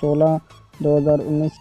16 2019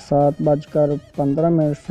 7:15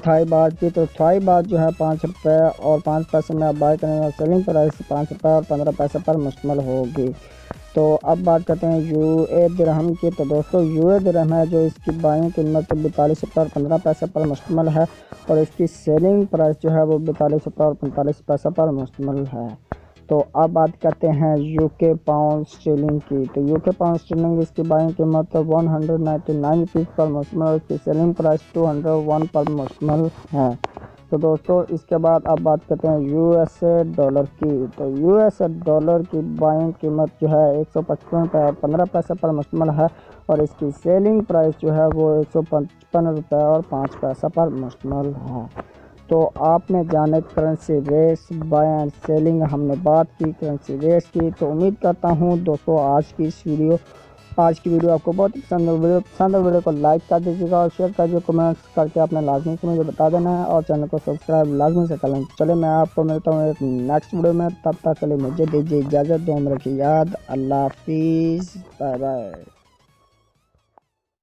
Thai बात की, तो थाई बात जो है 5 रुपये और 5 पैसे में आप बाय करेंगे और सेलिंग प्राइस 5 रुपये और 15 पैसे पर मुश्तमिल होगी। तो अब बात करते हैं यूए दिरहम की। तो दोस्तों यूए दिरहम है जो इसकी बाइंग कीमत 42 रुपये और 15 पैसे पर मुश्तमिल है और इसकी सेलिंग प्राइस जो है वो 42 रुपये और 45 पैसे पर मुश्तमिल है। तो अब बात करते हैं यूके पाउंड स्टर्लिंग की। तो यूके पाउंड स्टर्लिंग इसकी बाइंग कीमत 199 रुपीज़ पर मुश्तमिल और इसकी सेलिंग प्राइस 201 पर मुश्तमिल है। तो दोस्तों इसके बाद अब बात करते हैं यूएसए डॉलर की। तो यूएसए डॉलर की बाइंग कीमत जो है 155 रुपये और 15 पैसे पर मुश्तमिल है और इसकी सेलिंग प्राइस जो है वो 155 रुपये और 5 पैसे पर मुश्तमिल है। तो आपने जाने currency rates, buy and selling, हमने बात की करेंसी रेट्स की। तो उम्मीद करता हूँ दोस्तों आज की वीडियो आपको बहुत पसंद है। वीडियो को लाइक कर दीजिएगा और शेयर कर दीजिए, कमेंट्स करके अपने लाजमी से मुझे बता देना है और चैनल को सब्सक्राइब लाजमी से कर लें। चले मैं आपको मिलता हूँ एक नेक्स्ट वीडियो में, तब तक के लिए मुझे दीजिए इजाज़त, दुआ में रखिए याद। अल्लाह हाफिज़, बाय बाय।